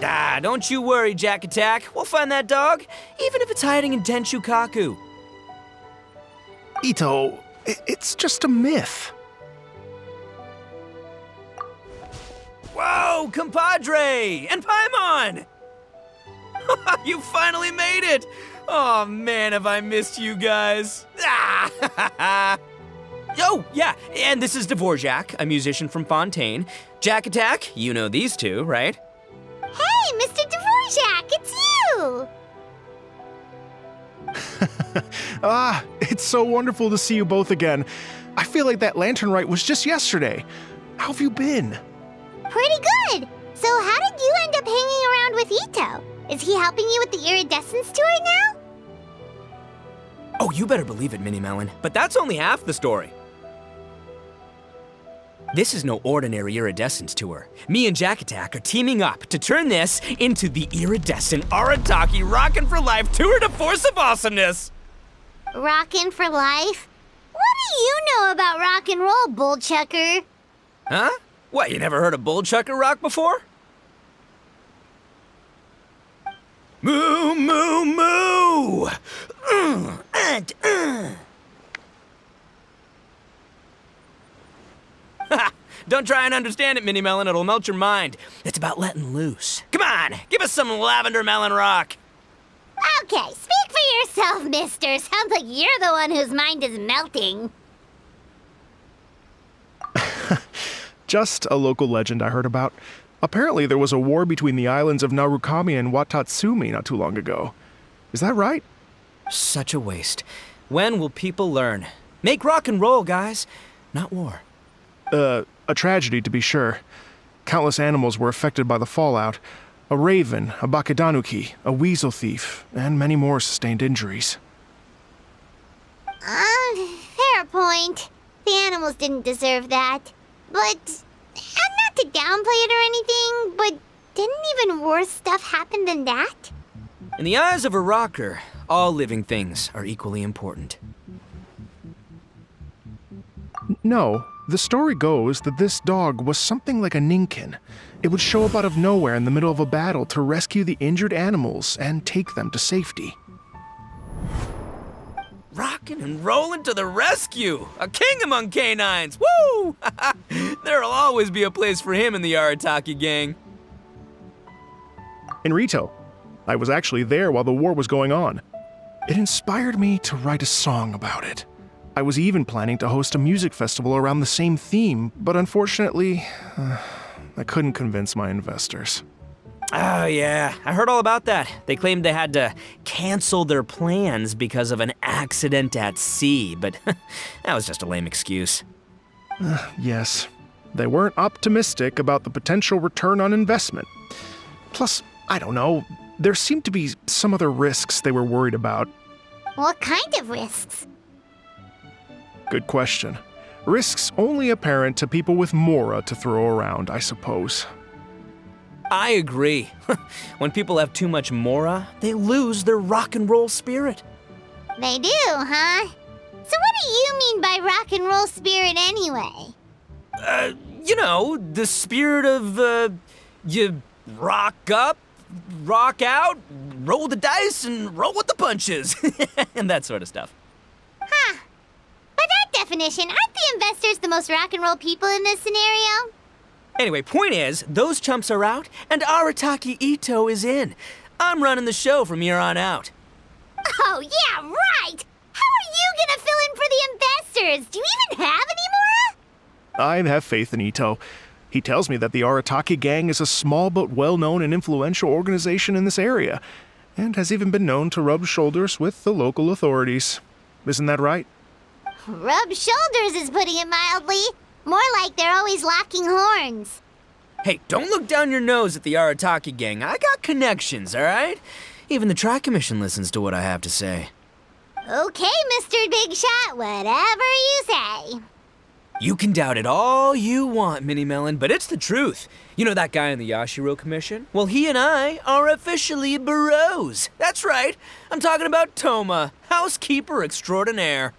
Ah, don't you worry, Jack Attack. We'll find that dog, even if it's hiding in Tenshukaku. Itto, it's just a myth. Whoa, compadre! And paimon! You finally made it! Oh man, have I missed you guys. Ah! Oh, yeah, and this is Dvorak, a musician from Fontaine. Jack Attack, you know these two, right? Hey, Mr. Dvorak, it's you! It's so wonderful to see you both again. I feel like that lantern rite was just yesterday. How have you been? Pretty good. So how did you end up hanging around with Itto? Is he helping you with the iridescence tour now? Oh, you better believe it, Mini Melon, but that's only half the story. This is no ordinary iridescence tour. Me and Jack Attack are teaming up to turn this into the iridescent Arataki Rockin' for Life Tour de Force of Awesomeness! Rockin' for life? What do you know about rock and roll, Bullchuker? Huh? What, you never heard of Bullchuker rock before? Moo, moo, moo! Don't try and understand it, Mini Melon, it'll melt your mind. It's about letting loose. Come on, give us some lavender melon rock. Okay, speak for yourself, mister. Sounds like you're the one whose mind is melting. Just a local legend I heard about. Apparently there was a war between the islands of Narukami and Watatsumi not too long ago. Is that right? Such a waste. When will people learn? Make rock and roll, guys, not war. A tragedy to be sure. Countless animals were affected by the fallout. A raven, a bakedanuki, a weasel thief, and many more sustained injuries. Fair point. The animals didn't deserve that. But, not to downplay it or anything, but didn't even worse stuff happen than that? In the eyes of a rocker, all living things are equally important. No, the story goes that this dog was something like a ninkin. It would show up out of nowhere in the middle of a battle to rescue the injured animals and take them to safety. Rockin' and rollin' to the rescue! A king among canines! Woo! There'll always be a place for him in the Arataki gang. In Rito, I was actually there while the war was going on. It inspired me to write a song about it. I was even planning to host a music festival around the same theme, but unfortunately, I couldn't convince my investors. Oh yeah, I heard all about that. They claimed they had to cancel their plans because of an accident at sea, but that was just a lame excuse. Yes, they weren't optimistic about the potential return on investment. Plus, I don't know, there seemed to be some other risks they were worried about. What kind of risks? Good question. Risks only apparent to people with mora to throw around, I suppose. I agree. When people have too much mora, they lose their rock and roll spirit. They do, huh? So what do you mean by rock and roll spirit anyway? You know, the spirit of, you rock up, rock out, roll the dice, and roll with the punches. And that sort of stuff. Huh. By that definition, aren't the investors the most rock and roll people in this scenario? Anyway, point is, those chumps are out, and Arataki Itto is in. I'm running the show from here on out. Oh, yeah, right! How are you gonna fill in for the investors? Do you even have any mora? I have faith in Itto. He tells me that the Arataki gang is a small but well-known and influential organization in this area, and has even been known to rub shoulders with the local authorities. Isn't that right? Rub shoulders is putting it mildly. More like they're always locking horns. Hey, don't look down your nose at the Arataki gang. I got connections, all right? Even the Tri-Commission listens to what I have to say. Okay, Mr. Big Shot, whatever you say. You can doubt it all you want, Mini Melon, but it's the truth. You know that guy in the Yashiro Commission? Well, he and I are officially bros. That's right. I'm talking about Thoma, housekeeper extraordinaire.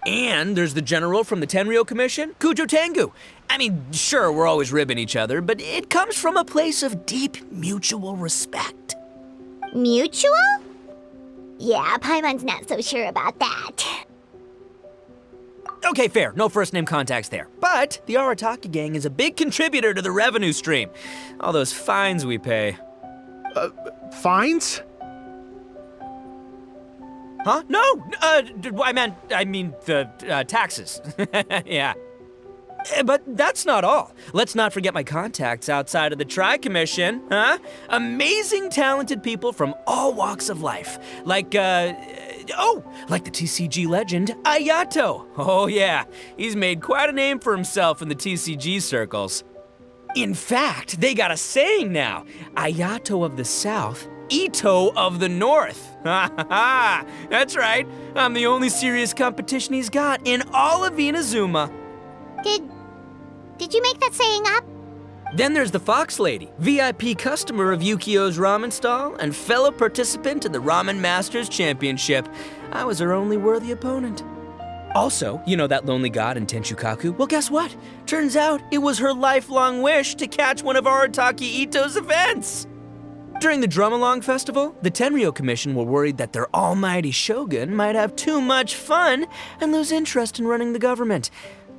And there's the general from the Tenryou Commission, Kujo Tengu. I mean, sure, we're always ribbing each other, but it comes from a place of deep mutual respect. Mutual? Yeah, Paimon's not so sure about that. Okay, fair. No first-name contacts there. But the Arataki gang is a big contributor to the revenue stream. All those fines we pay. Fines? Huh? No! I mean the taxes. Yeah. But that's not all. Let's not forget my contacts outside of the Tri-Commission, huh? Amazing, talented people from all walks of life. Like the TCG legend, Ayato. Oh yeah, he's made quite a name for himself in the TCG circles. In fact, they got a saying now. Ayato of the South, Itto of the North. Ha ha ha! That's right. I'm the only serious competition he's got in all of Inazuma. Did you make that saying up? Then there's the Fox Lady, VIP customer of Yukio's ramen stall and fellow participant in the Ramen Masters Championship. I was her only worthy opponent. Also, you know that lonely god in Tenshukaku? Well, guess what? Turns out it was her lifelong wish to catch one of Arataki Itto's events. During the Drum-Along Festival, the Tenryou Commission were worried that their almighty shogun might have too much fun and lose interest in running the government.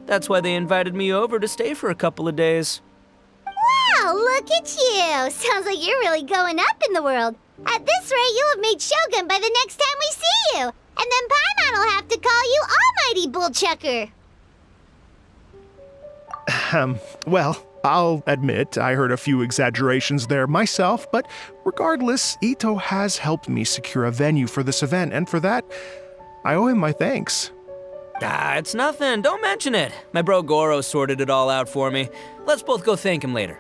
That's why they invited me over to stay for a couple of days. Wow, look at you! Sounds like you're really going up in the world. At this rate, you'll have made shogun by the next time we see you. And then Paimon will have to call you Almighty Bullchuker. Well, I'll admit I heard a few exaggerations there myself, but regardless, Itto has helped me secure a venue for this event, and for that, I owe him my thanks. It's nothing. Don't mention it. My bro Gorou sorted it all out for me. Let's both go thank him later.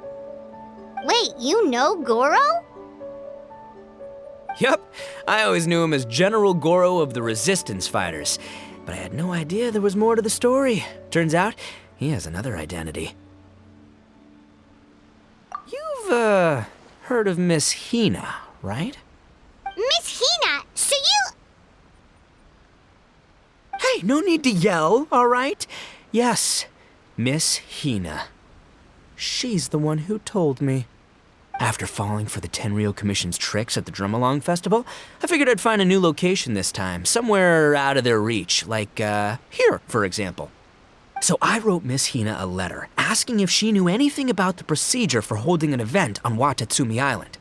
Wait, you know Gorou? Yep. I always knew him as General Gorou of the Resistance Fighters. But I had no idea there was more to the story. Turns out, he has another identity. You've, heard of Miss Hina, right? Miss Hina, so you... Hey, no need to yell, all right? Yes, Miss Hina. She's the one who told me. After falling for the Tenryou Commission's tricks at the Drum-Along Festival, I figured I'd find a new location this time, somewhere out of their reach, like, here, for example. So I wrote Miss Hina a letter, asking if she knew anything about the procedure for holding an event on Watatsumi Island.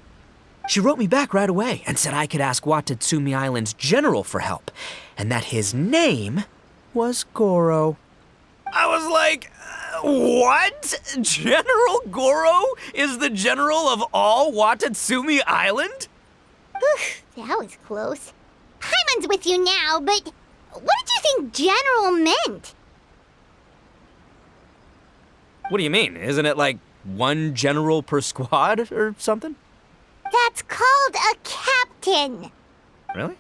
She wrote me back right away and said I could ask Watatsumi Island's general for help, and that his name was Gorou. I was like, what? General Gorou is the general of all Watatsumi Island? Oof, that was close. Paimon's with you now, but what did you think general meant? What do you mean? Isn't it like one general per squad or something? That's called a captain. Really?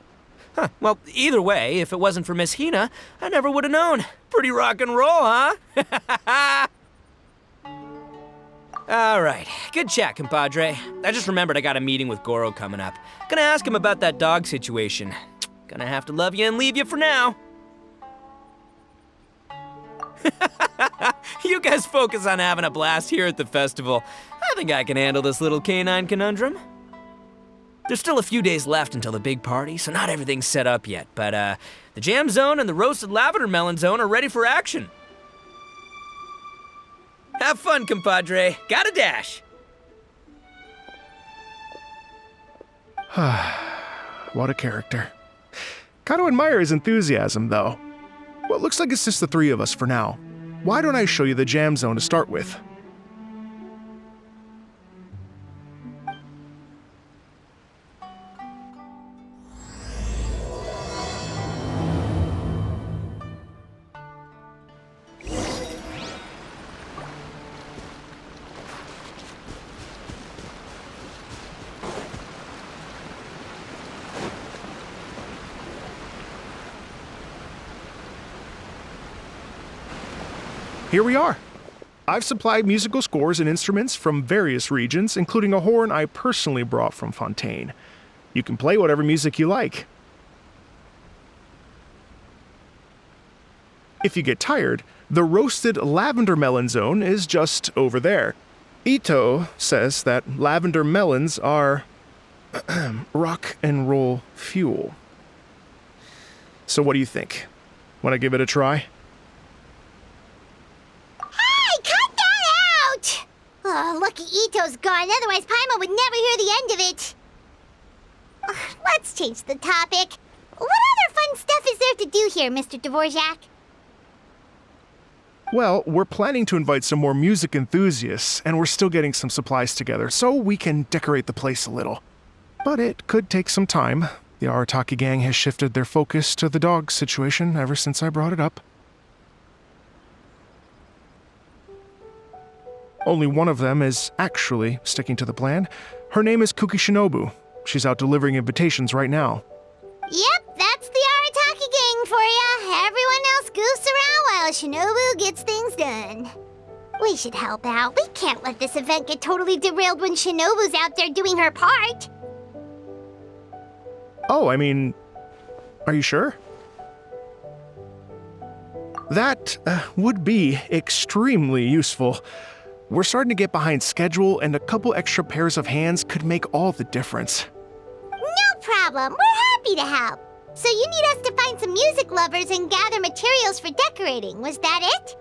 Huh. Well, either way, if it wasn't for Miss Hina, I never would have known. Pretty rock and roll, huh? All right. Good chat, compadre. I just remembered I got a meeting with Gorou coming up. Gonna ask him about that dog situation. Gonna have to love you and leave you for now. You guys focus on having a blast here at the festival. I think I can handle this little canine conundrum. There's still a few days left until the big party, so not everything's set up yet, but the jam zone and the roasted lavender melon zone are ready for action. Have fun, compadre. Gotta dash. What a character. Gotta admire his enthusiasm, though. Well, it looks like it's just the three of us for now. Why don't I show you the jam zone to start with? Here we are. I've supplied musical scores and instruments from various regions, including a horn I personally brought from Fontaine. You can play whatever music you like. If you get tired, the roasted lavender melon zone is just over there. Itto says that lavender melons are rock and roll fuel. So what do you think? Want to give it a try? Hey, cut that out! Oh, lucky Itto's gone, otherwise Paimon would never hear the end of it. Let's change the topic. What other fun stuff is there to do here, Mr. Dvorak? Well, we're planning to invite some more music enthusiasts, and we're still getting some supplies together, so we can decorate the place a little. But it could take some time. The Arataki gang has shifted their focus to the dog situation ever since I brought it up. Only one of them is actually sticking to the plan. Her name is Shinobu. She's out delivering invitations right now. Yep, that's the Arataki gang for ya. Everyone else goofs around while Shinobu gets things done. We should help out. We can't let this event get totally derailed when Shinobu's out there doing her part. Oh, I mean, are you sure? That would be extremely useful. We're starting to get behind schedule, and a couple extra pairs of hands could make all the difference. No problem. We're happy to help. So you need us to find some music lovers and gather materials for decorating. Was that it?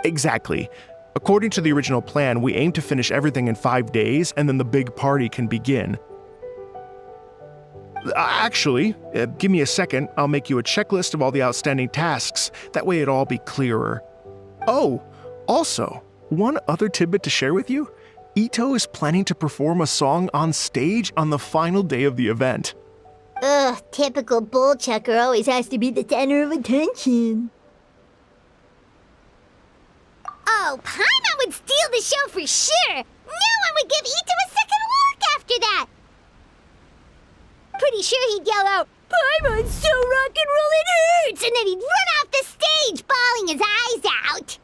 Exactly. According to the original plan, we aim to finish everything in 5 days, and then the big party can begin. Actually, give me a second. I'll make you a checklist of all the outstanding tasks. That way it'll all be clearer. Oh, also, one other tidbit to share with you. Itto is planning to perform a song on stage on the final day of the event. Ugh, typical Bullchuker always has to be the center of attention. Oh, Paimon would steal the show for sure! No one would give Itto a second look after that! Pretty sure he'd yell out, "Paimon's so rock and roll it hurts!" And then he'd run off the stage, bawling his eyes out.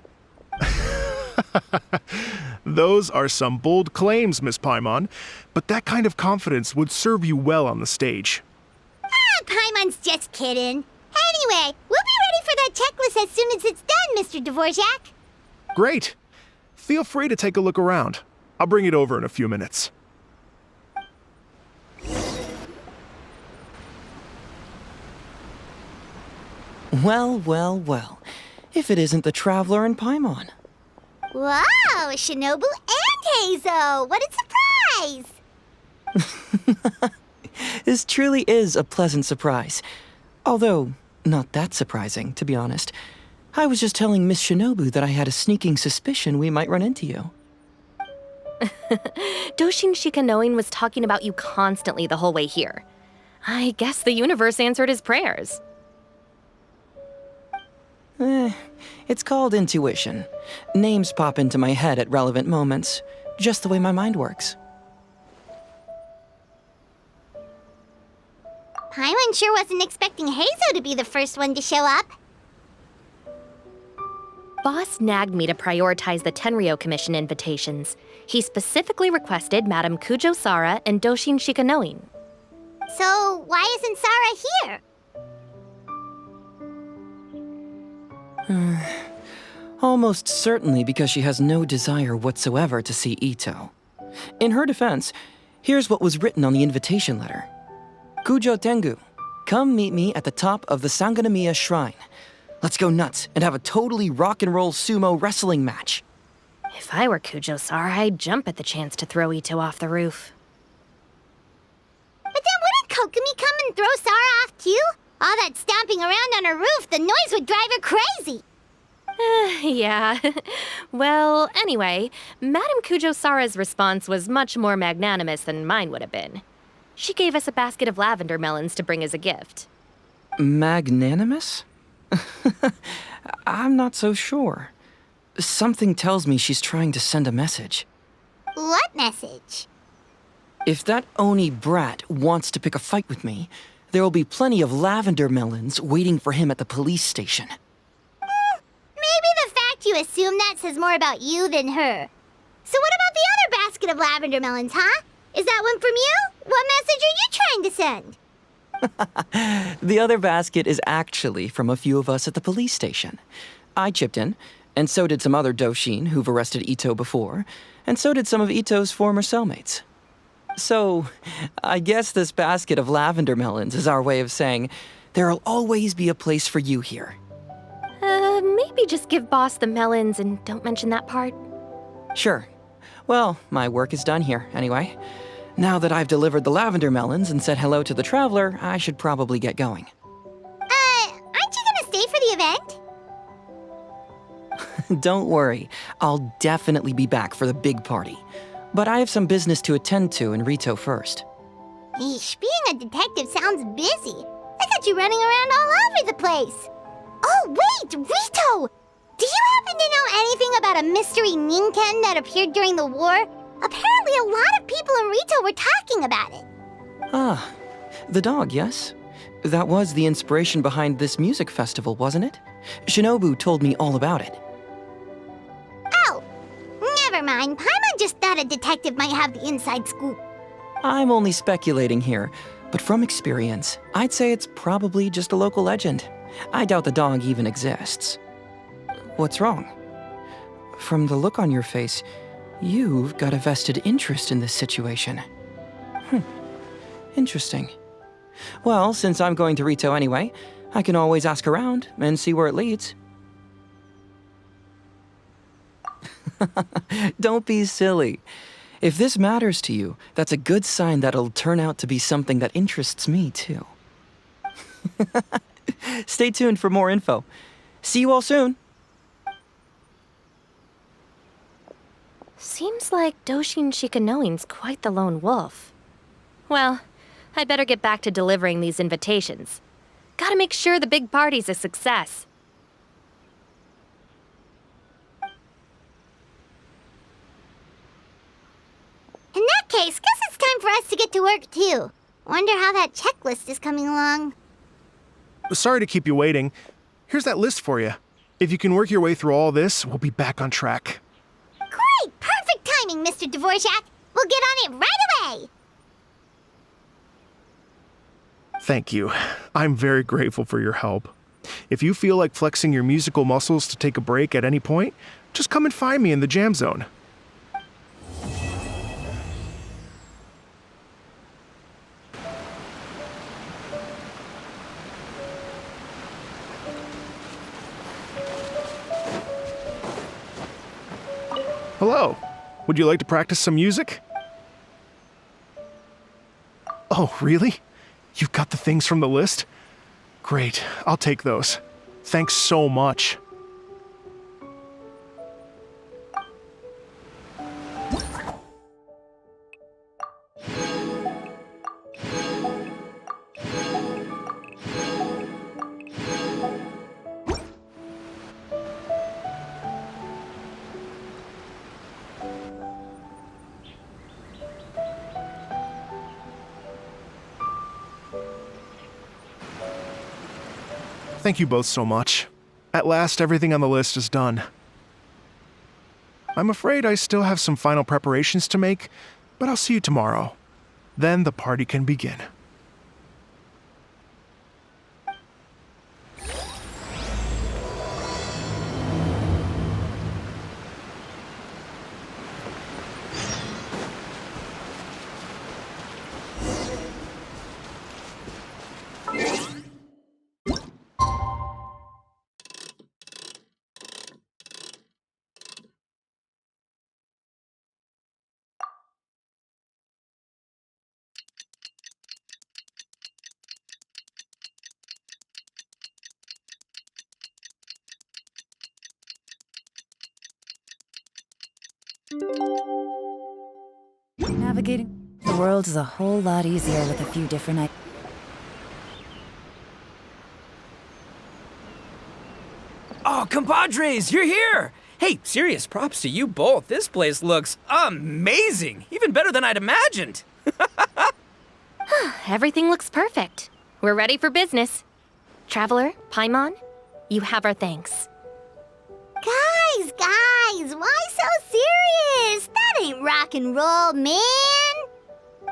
Those are some bold claims, Miss Paimon, but that kind of confidence would serve you well on the stage. Paimon's just kidding. Anyway, we'll be ready for that checklist as soon as it's done, Mr. Dvorak. Great. Feel free to take a look around. I'll bring it over in a few minutes. Well, well, well. If it isn't the Traveler and Paimon. Wow, Shinobu and Heizou! What a surprise! This truly is a pleasant surprise. Although, not that surprising, to be honest. I was just telling Miss Shinobu that I had a sneaking suspicion we might run into you. Doshin Shikanoin was talking about you constantly the whole way here. I guess the universe answered his prayers. It's called intuition. Names pop into my head at relevant moments, just the way my mind works. Paimon sure wasn't expecting Heizou to be the first one to show up. Boss nagged me to prioritize the Tenryou Commission invitations. He specifically requested Madame Kujo-Sara and Doshin Shikanoin. So why isn't Sara here? Almost certainly because she has no desire whatsoever to see Itto. In her defense, here's what was written on the invitation letter. Kujo Tengu, come meet me at the top of the Sanganamiya Shrine. Let's go nuts and have a totally rock and roll sumo wrestling match. If I were Kujo-Sara, I'd jump at the chance to throw Itto off the roof. But then wouldn't Kokomi come and throw Sara off too? All that stomping around on her roof, the noise would drive her crazy. Yeah. Well, anyway, Madame Kujo-Sara's response was much more magnanimous than mine would have been. She gave us a basket of lavender melons to bring as a gift. Magnanimous? I'm not so sure. Something tells me she's trying to send a message. What message? If that Oni brat wants to pick a fight with me, there will be plenty of lavender melons waiting for him at the police station. Maybe the fact you assume that says more about you than her. So what about the other basket of lavender melons, huh? Is that one from you? What message are you trying to send? The other basket is actually from a few of us at the police station. I chipped in, and so did some other Doshin who've arrested Itto before, and so did some of Itto's former cellmates. So, I guess this basket of lavender melons is our way of saying, there'll always be a place for you here. Maybe just give Boss the melons and don't mention that part. Sure. Well, my work is done here, anyway. Now that I've delivered the lavender melons and said hello to the traveler, I should probably get going. Aren't you gonna stay for the event? Don't worry, I'll definitely be back for the big party. But I have some business to attend to in Rito first. Eesh, being a detective sounds busy. I got you running around all over the place. Oh, wait, Rito! Do you happen to know anything about a mystery Ninken that appeared during the war? Apparently a lot of people in Rito were talking about it. Ah, the dog, yes? That was the inspiration behind this music festival, wasn't it? Shinobu told me all about it. Oh, never mind. Paimon just thought a detective might have the inside scoop. I'm only speculating here, but from experience, I'd say it's probably just a local legend. I doubt the dog even exists. What's wrong? From the look on your face, you've got a vested interest in this situation. Interesting. Well, since I'm going to Rito anyway, I can always ask around and see where it leads. Don't be silly. If this matters to you, that's a good sign that it'll turn out to be something that interests me, too. Stay tuned for more info. See you all soon. Seems like Doshin Shikanoin's quite the lone wolf. Well, I'd better get back to delivering these invitations. Gotta make sure the big party's a success. In that case, guess it's time for us to get to work, too. Wonder how that checklist is coming along. Sorry to keep you waiting. Here's that list for you. If you can work your way through all this, we'll be back on track. Great! Perfect timing, Mr. Dvorak. We'll get on it right away! Thank you. I'm very grateful for your help. If you feel like flexing your musical muscles to take a break at any point, just come and find me in the jam zone. Hello. Would you like to practice some music? Oh, really? You've got the things from the list? Great, I'll take those. Thanks so much. Thank you both so much. At last, everything on the list is done. I'm afraid I still have some final preparations to make, but I'll see you tomorrow. Then the party can begin. Navigating the world is a whole lot easier with a few different Oh, compadres, you're here! Hey, serious props to you both. This place looks amazing. Even better than I'd imagined. Everything looks perfect. We're ready for business. Traveler, Paimon, you have our thanks. Guys, why so serious? That ain't rock and roll, man!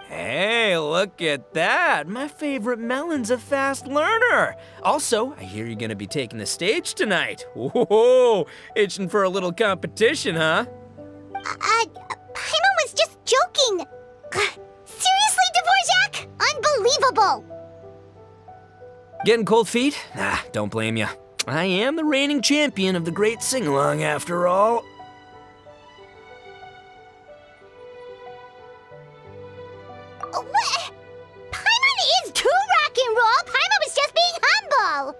Hey, look look at that. My favorite melon's a fast learner. Also, I hear you're gonna be taking the stage tonight. Whoa, itching for a little competition, huh? Paimon was just joking. Seriously, Dvorak? Unbelievable. Getting cold feet? Don't blame ya. I am the reigning champion of the great sing-along after all. What? Paimon is too rock and roll. Paimon was just being humble.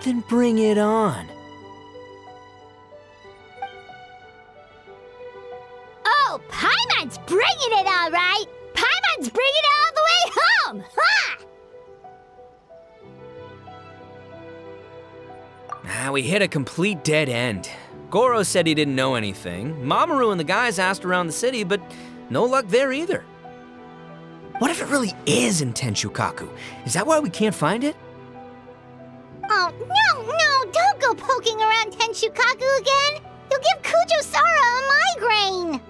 Then bring it on. Oh, Paimon's bringing it all right. Paimon's bringing it all the way home. Ha! We hit a complete dead end. Gorou said he didn't know anything. Mamoru and the guys asked around the city, but no luck there either. What if it really is in Tenshukaku? Is that why we can't find it? Oh, no, don't go poking around Tenshukaku again. You'll give Kujo-Sara a migraine.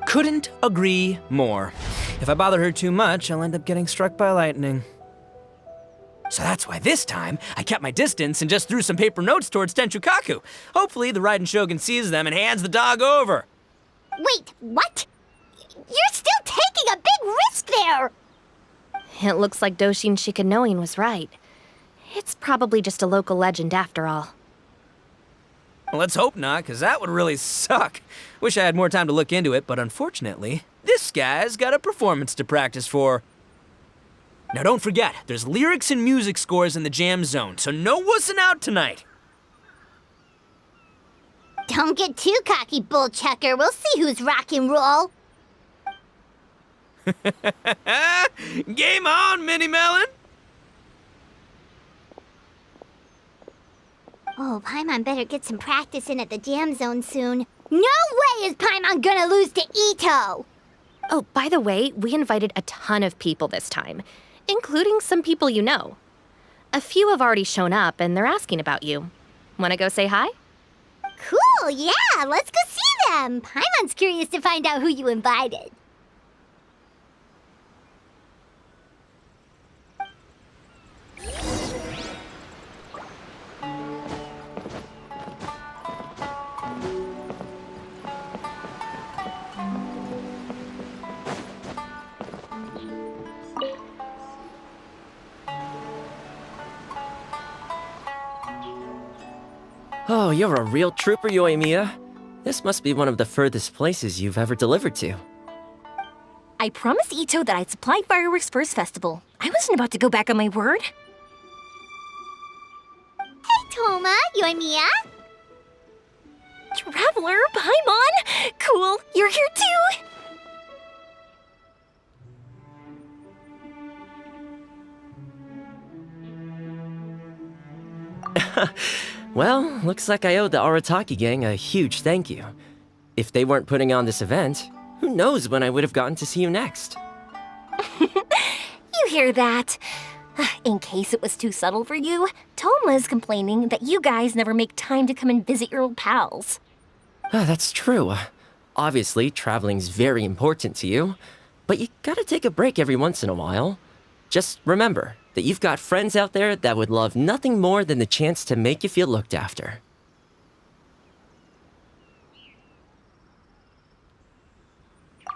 Couldn't agree more. If I bother her too much, I'll end up getting struck by lightning. So that's why this time, I kept my distance and just threw some paper notes towards Tenshukaku. Hopefully, the Raiden Shogun sees them and hands the dog over. Wait, what? You're still taking a big risk there! It looks like Doshin Shikanoin was right. It's probably just a local legend after all. Well, let's hope not, because that would really suck. Wish I had more time to look into it, but unfortunately, this guy's got a performance to practice for. Now don't forget, there's lyrics and music scores in the jam zone, so no wussing out tonight. Don't get too cocky, Bullchuker. We'll see who's rock and roll. Game on, Mini Melon! Oh, Paimon better get some practice in at the jam zone soon. No way is Paimon gonna lose to Itto! Oh, by the way, we invited a ton of people this time, including some people you know. A few have already shown up, and they're asking about you. Wanna go say hi? Cool, yeah, let's go see them. Paimon's curious to find out who you invited. Oh, you're a real trooper, Yoimiya. This must be one of the furthest places you've ever delivered to. I promised Itto that I'd supply fireworks for his festival. I wasn't about to go back on my word. Hey, Thoma, Yoimiya. Traveler, Paimon! Cool, you're here too! Well, looks like I owe the Arataki gang a huge thank you. If they weren't putting on this event, who knows when I would have gotten to see you next. You hear that? In case it was too subtle for you, Thoma's complaining that you guys never make time to come and visit your old pals. That's true. Obviously, traveling's very important to you, but you gotta take a break every once in a while. Just remember that you've got friends out there that would love nothing more than the chance to make you feel looked after.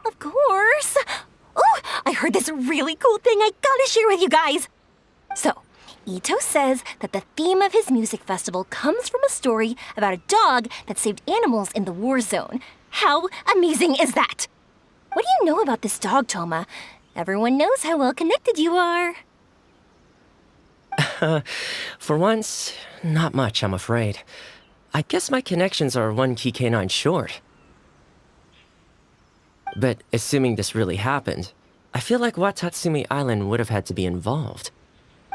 Of course! Oh, I heard this really cool thing I gotta share with you guys! So, Itto says that the theme of his music festival comes from a story about a dog that saved animals in the war zone. How amazing is that? What do you know about this dog, Thoma? Everyone knows how well connected you are. For once, not much, I'm afraid. I guess my connections are one key canine short. But assuming this really happened, I feel like Watatsumi Island would have had to be involved.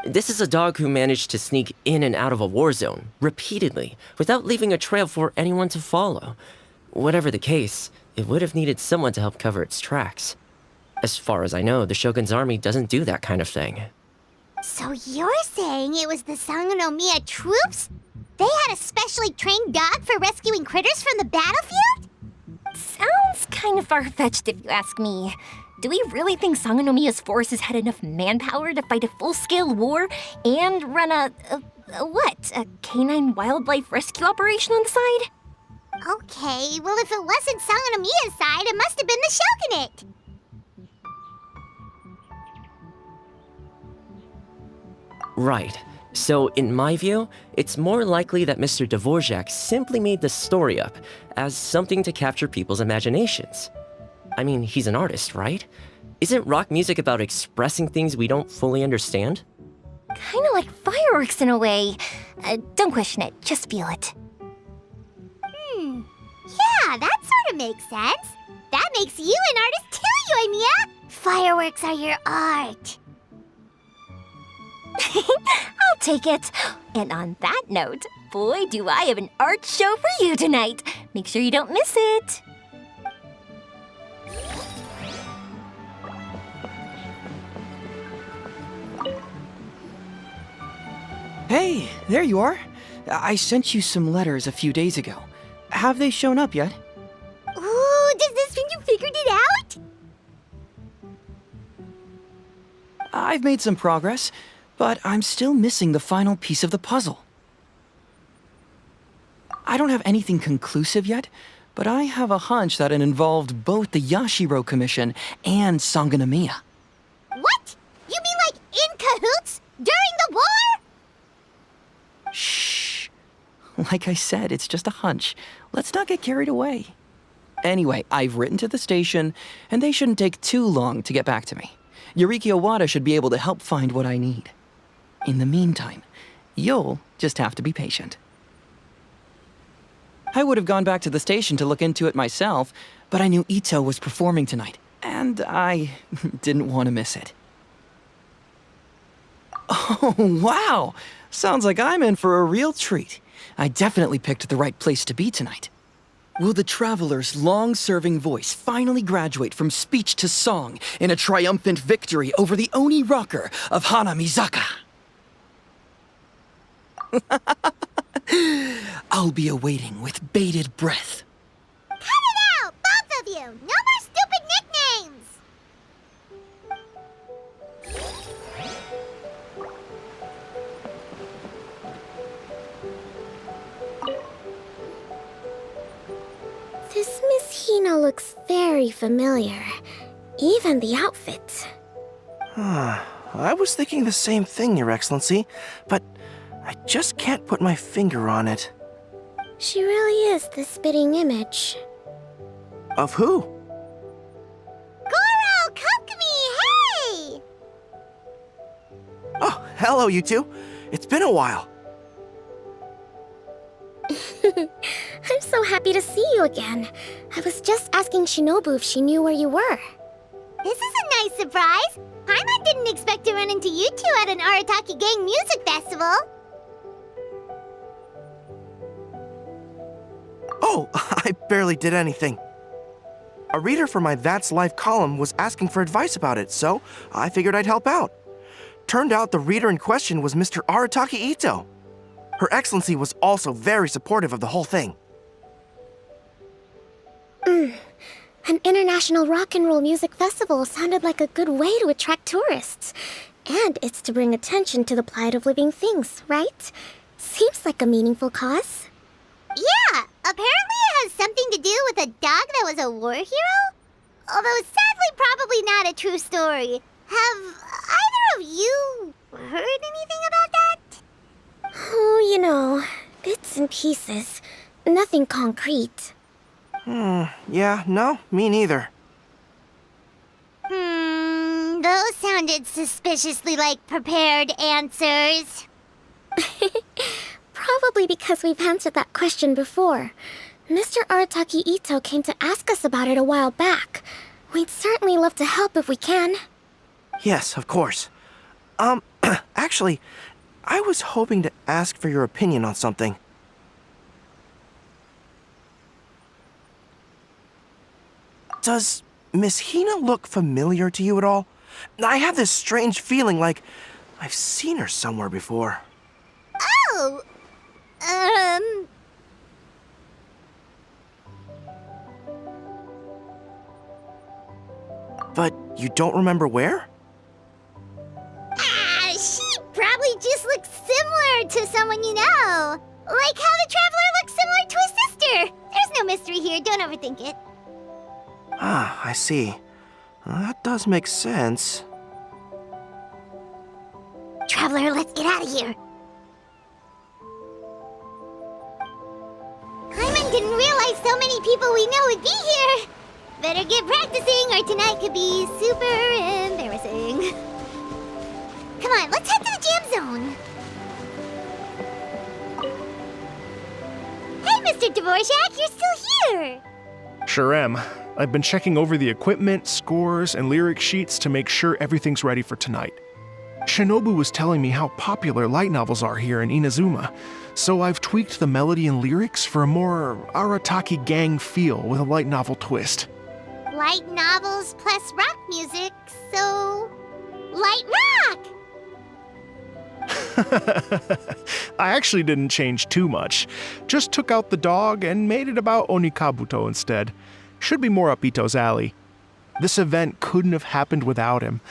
This is a dog who managed to sneak in and out of a war zone, repeatedly, without leaving a trail for anyone to follow. Whatever the case, it would have needed someone to help cover its tracks. As far as I know, the Shogun's army doesn't do that kind of thing. So you're saying it was the Sangonomiya troops? They had a specially trained dog for rescuing critters from the battlefield? Sounds kind of far-fetched if you ask me. do we really think Sangonomiya's forces had enough manpower to fight a full-scale war and run a canine wildlife rescue operation on the side? Okay, well if it wasn't Sangonomiya's side, it must have been the shogunate. Right. So, in my view, it's more likely that Mr. Dvorak simply made the story up as something to capture people's imaginations. I mean, he's an artist, right? Isn't rock music about expressing things we don't fully understand? Kinda like fireworks in a way. Don't question it, just feel it. Yeah, that sort of makes sense. That makes you an artist too, Yoimiya. Fireworks are your art. I'll take it. And on that note, boy, do I have an art show for you tonight. Make sure you don't miss it. Hey, there you are. I sent you some letters a few days ago. Have they shown up yet? Ooh, does this mean you figured it out? I've made some progress, but I'm still missing the final piece of the puzzle. I don't have anything conclusive yet, but I have a hunch that it involved both the Yashiro Commission and Sangonomiya. What? You mean like in cahoots? During the war? Shh. Like I said, it's just a hunch. Let's not get carried away. Anyway, I've written to the station, and they shouldn't take too long to get back to me. Yuriki Owada should be able to help find what I need. In the meantime, you'll just have to be patient. I would have gone back to the station to look into it myself, but I knew Itto was performing tonight, and I didn't want to miss it. Oh, wow! Sounds like I'm in for a real treat. I definitely picked the right place to be tonight. Will the traveler's long-serving voice finally graduate from speech to song in a triumphant victory over the Oni rocker of Hanamizaka? I'll be awaiting with bated breath. Cut it out, both of you! No more stupid nicknames! This Miss Hina looks very familiar. Even the outfit. I was thinking the same thing, Your Excellency, but I just can't put my finger on it. She really is the spitting image. Of who? Gorou, Kokomi, hey! Oh, hello, you two. It's been a while. I'm so happy to see you again. I was just asking Shinobu if she knew where you were. This is a nice surprise. Paimon didn't expect to run into you two at an Arataki Gang music festival. Oh, I barely did anything. A reader for my That's Life column was asking for advice about it, so I figured I'd help out. Turned out the reader in question was Mr. Arataki Itto. Her Excellency was also very supportive of the whole thing. An international rock and roll music festival sounded like a good way to attract tourists. And it's to bring attention to the plight of living things, right? Seems like a meaningful cause. Yeah, apparently it has something to do with a dog that was a war hero? Although sadly probably not a true story. Have either of you heard anything about that? Oh, you know, bits and pieces. Nothing concrete. Yeah, no, me neither. Those sounded suspiciously like prepared answers. Probably because we've answered that question before. Mr. Arataki Itto came to ask us about it a while back. We'd certainly love to help if we can. Yes, of course. Actually, I was hoping to ask for your opinion on something. Does Miss Hina look familiar to you at all? I have this strange feeling like I've seen her somewhere before. Oh! But You don't remember where? She probably just looks similar to someone you know. Like how the Traveler looks similar to his sister. There's no mystery here, don't overthink it. Ah, I see. That does make sense. Traveler, let's get out of here. Paimon didn't realize so many people we know would be here. Better get practicing or tonight could be super embarrassing. Come on, let's head to the jam zone. Hey, Mr. Dvorak, you're still here. Sure am. I've been checking over the equipment, scores, and lyric sheets to make sure everything's ready for tonight. Shinobu was telling me how popular light novels are here in Inazuma, so I've tweaked the melody and lyrics for a more Arataki gang feel with a light novel twist. Light novels plus rock music, so... light rock! I actually didn't change too much. Just took out the dog and made it about Onikabuto instead. Should be more up Itto's alley. This event couldn't have happened without him.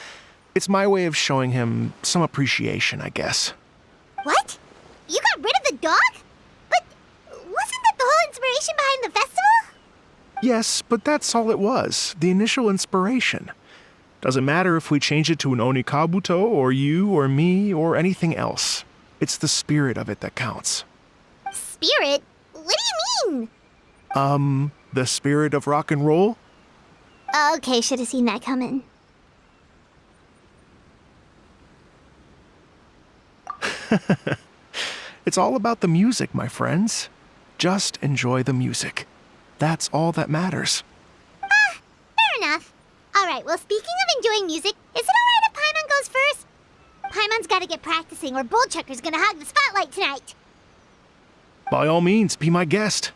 It's my way of showing him some appreciation, I guess. What? You got rid of the dog? But wasn't that the whole inspiration behind the festival? Yes, but that's all it was, the initial inspiration. Doesn't matter if we change it to an Onikabuto, or you, or me, or anything else. It's the spirit of it that counts. Spirit? What do you mean? The spirit of rock and roll? Okay, should have seen that coming. It's all about the music, my friends. Just enjoy the music. That's all that matters. Fair enough. Alright, well, speaking of enjoying music, is it alright if Paimon goes first? Paimon's gotta get practicing or Bullchuker's gonna hog the spotlight tonight. By all means, be my guest.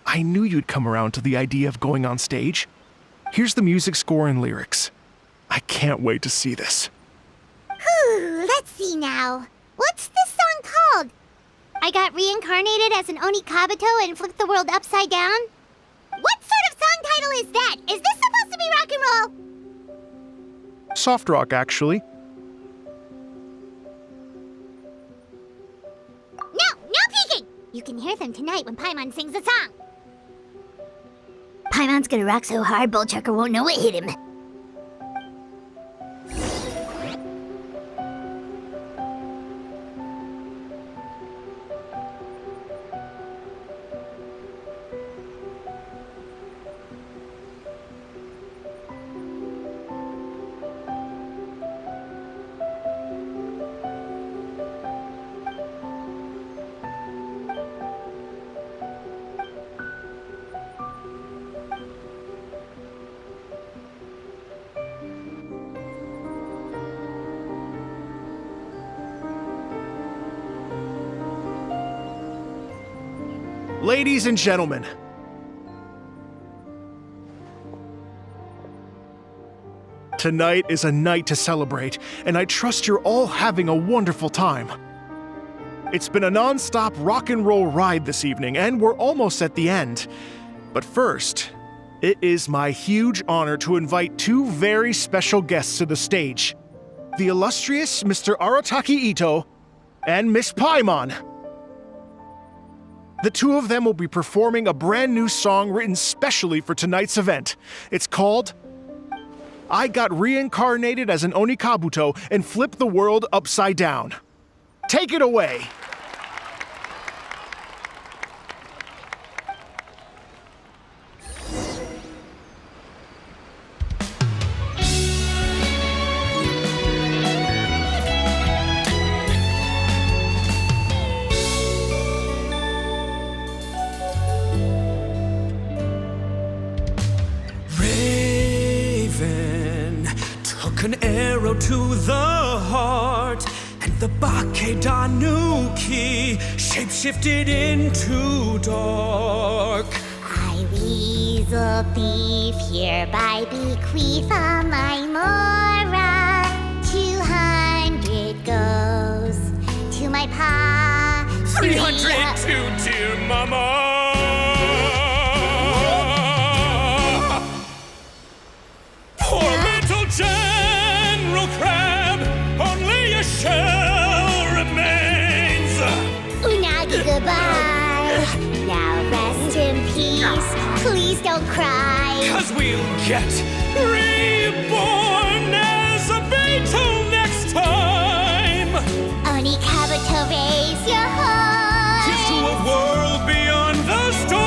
I knew you'd come around to the idea of going on stage. Here's the music score and lyrics. I can't wait to see this. Whew, let's see now. What's this song called? I got reincarnated as an Onikabuto and flipped the world upside down? What sort of song title is that? Is this supposed to be rock and roll? Soft rock, actually. No peeking! You can hear them tonight when Paimon sings a song. Paimon's gonna rock so hard, Bullchuker won't know what hit him. Ladies and gentlemen, tonight is a night to celebrate, and I trust you're all having a wonderful time. It's been a non-stop rock and roll ride this evening, and we're almost at the end. But first, it is my huge honor to invite two very special guests to the stage. The illustrious Mr. Arataki Itto and Miss Paimon. The two of them will be performing a brand new song written specially for tonight's event. It's called I Got Reincarnated as an Onikabuto and Flipped the World Upside Down. Take it away! An arrow to the heart, and the Bakedanuki shapeshifted into dark. I weasel thief hereby bequeath a my mora. 200 goes to my pa. 300 to dear mama. Poor little Jack. Please don't cry. 'Cause we'll get reborn as a Beetle next time! Oni Kabuto, raise your heart. Here's to a world beyond the storm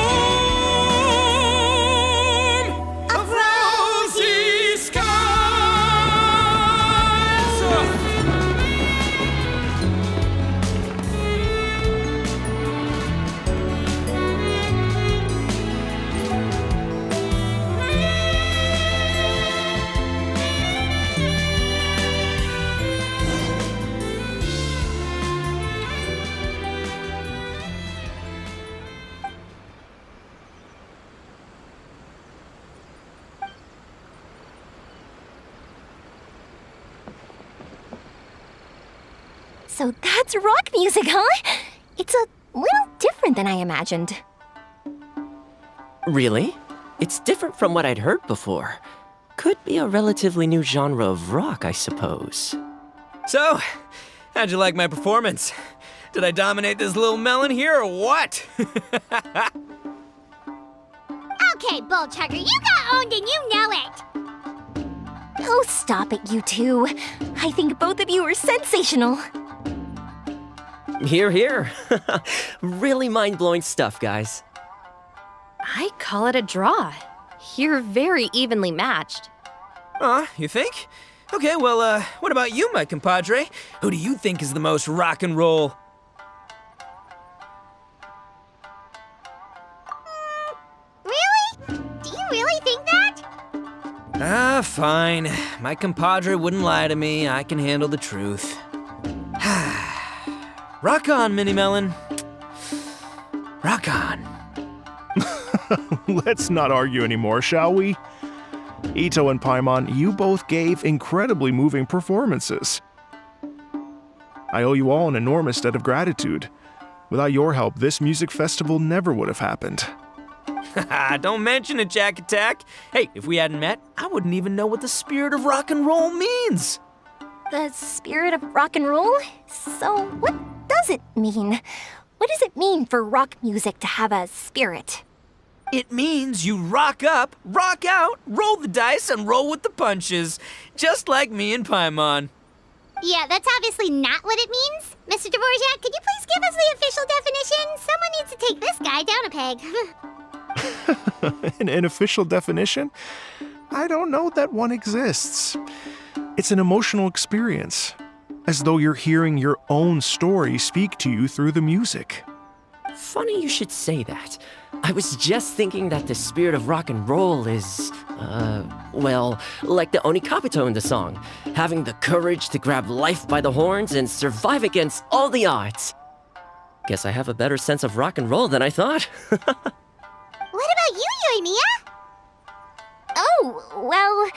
of rosy skies! So that's rock music, huh? It's a little different than I imagined. Really? It's different from what I'd heard before. Could be a relatively new genre of rock, I suppose. So, how'd you like my performance? Did I dominate this little melon here or what? Okay, Bullchuker, you got owned and you know it. Oh, stop it, you two. I think both of you are sensational. Here, here. Really mind-blowing stuff, guys. I call it a draw. You're very evenly matched. You think? Okay, well, what about you, my compadre? Who do you think is the most rock and roll? Really? Do you really think that? Fine. My compadre wouldn't lie to me. I can handle the truth. Rock on, Mini Melon. Rock on. Let's not argue anymore, shall we? Itto and Paimon, you both gave incredibly moving performances. I owe you all an enormous debt of gratitude. Without your help, this music festival never would have happened. Don't mention it, Jack Attack. Hey, if we hadn't met, I wouldn't even know what the spirit of rock and roll means. The spirit of rock and roll? So, what does it mean? What does it mean for rock music to have a spirit? It means you rock up, rock out, roll the dice, and roll with the punches. Just like me and Paimon. Yeah, that's obviously not what it means. Mr. Dvorak, could you please give us the official definition? Someone needs to take this guy down a peg. An official definition? I don't know that one exists. It's an emotional experience, as though you're hearing your own story speak to you through the music. Funny you should say that. I was just thinking that the spirit of rock and roll is, well, like the Oni Kabuto in the song, having the courage to grab life by the horns and survive against all the odds. Guess I have a better sense of rock and roll than I thought. What about you, Yoimiya? Oh, well,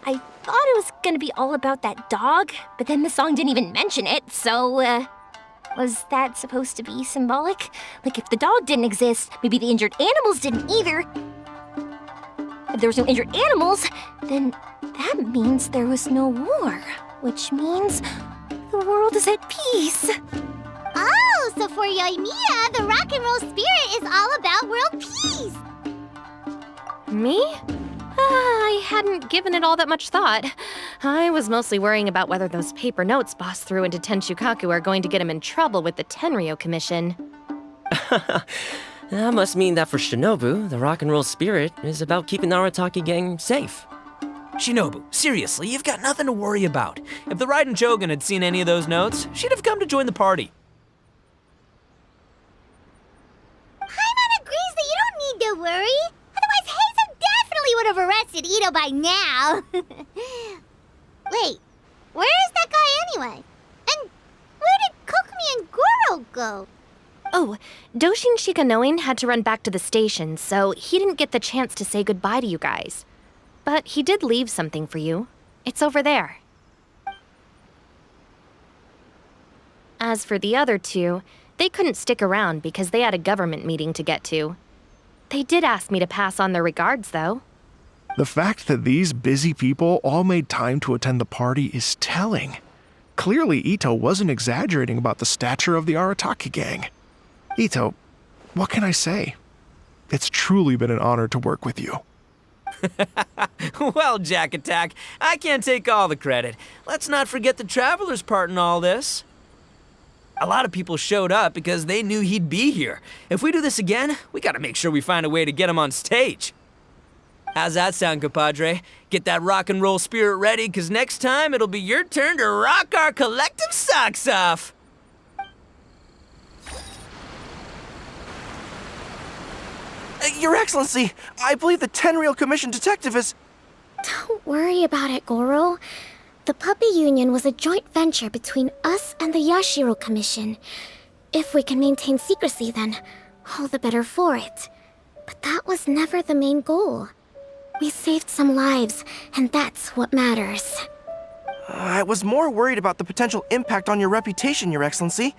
I thought it was gonna be all about that dog, but then the song didn't even mention it, so, was that supposed to be symbolic? Like, if the dog didn't exist, maybe the injured animals didn't either. If there was no injured animals, then that means there was no war, which means the world is at peace. Oh, so for Yoimiya, the rock and roll spirit is all about world peace. Me? I hadn't given it all that much thought. I was mostly worrying about whether those paper notes Boss threw into Tenshukaku are going to get him in trouble with the Tenryou Commission. That must mean that for Shinobu, the rock and roll spirit is about keeping the Arataki gang safe. Shinobu, seriously, you've got nothing to worry about. If the Raiden Shogun had seen any of those notes, she'd have come to join the party. Paimon agrees that you don't need to worry. Otherwise, Heizou definitely would have arrested Itto by now. Wait, where is that guy anyway? And where did Kokomi and Gorou go? Oh, Doshin Shikanoin had to run back to the station, so he didn't get the chance to say goodbye to you guys. But he did leave something for you. It's over there. As for the other two, they couldn't stick around because they had a government meeting to get to. They did ask me to pass on their regards, though. The fact that these busy people all made time to attend the party is telling. Clearly, Itto wasn't exaggerating about the stature of the Arataki gang. Itto, what can I say? It's truly been an honor to work with you. Well, Jack Attack, I can't take all the credit. Let's not forget the Traveler's part in all this. A lot of people showed up because they knew he'd be here. If we do this again, we gotta make sure we find a way to get him on stage. How's that sound, compadre? Get that rock and roll spirit ready, because next time it'll be your turn to rock our collective socks off. Your Excellency, I believe the Tenryou Commission detective is... Don't worry about it, Gorou. The Puppy Union was a joint venture between us and the Yashiro Commission. If we can maintain secrecy, then all the better for it. But that was never the main goal. We saved some lives, and that's what matters. I was more worried about the potential impact on your reputation, Your Excellency.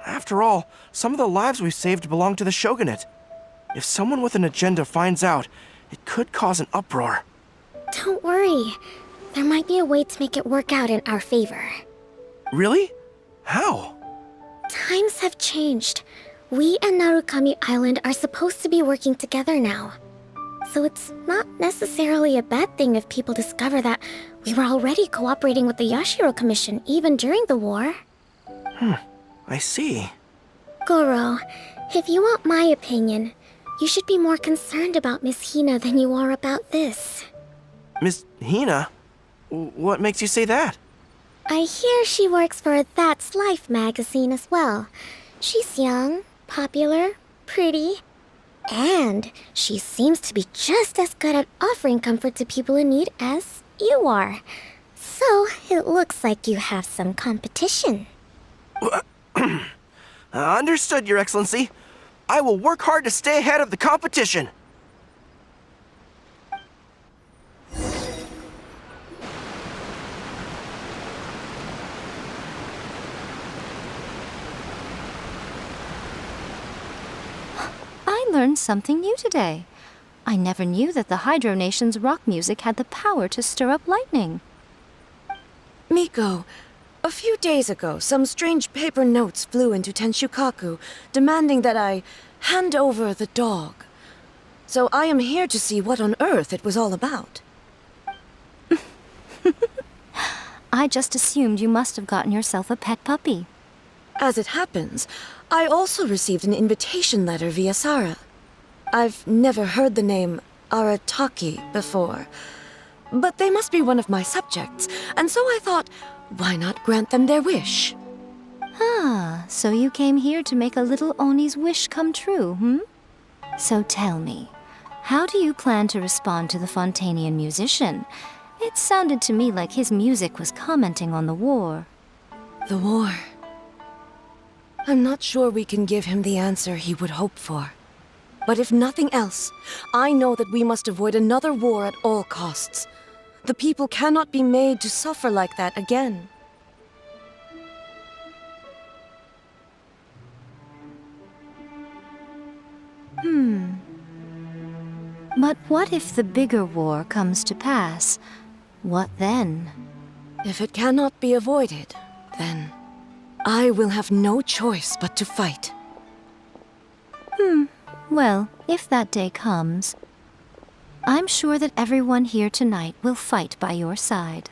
After all, some of the lives we've saved belong to the Shogunate. If someone with an agenda finds out, it could cause an uproar. Don't worry. There might be a way to make it work out in our favor. Really? How? Times have changed. We and Narukami Island are supposed to be working together now. So it's not necessarily a bad thing if people discover that we were already cooperating with the Yashiro Commission even during the war. I see. Gorou, if you want my opinion, you should be more concerned about Miss Hina than you are about this. Miss Hina? What makes you say that? I hear she works for That's Life magazine as well. She's young, popular, pretty, and she seems to be just as good at offering comfort to people in need as you are. So it looks like you have some competition. Understood, Your Excellency. I will work hard to stay ahead of the competition. I learned something new today. I never knew that the Hydro Nation's rock music had the power to stir up lightning. Miko, a few days ago, some strange paper notes flew into Tenshukaku, demanding that I hand over the dog. So I am here to see what on earth it was all about. I just assumed you must have gotten yourself a pet puppy. As it happens, I also received an invitation letter via Sara. I've never heard the name Arataki before, but they must be one of my subjects, and so I thought, why not grant them their wish? Ah, so you came here to make a little Oni's wish come true, hmm? So tell me, how do you plan to respond to the Fontanian musician? It sounded to me like his music was commenting on the war. The war. I'm not sure we can give him the answer he would hope for. But if nothing else, I know that we must avoid another war at all costs. The people cannot be made to suffer like that again. But what if the bigger war comes to pass? What then? If it cannot be avoided, then I will have no choice but to fight. Well, if that day comes, I'm sure that everyone here tonight will fight by your side.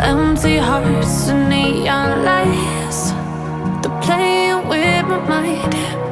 Empty hearts and neon lights, they're playing with my mind.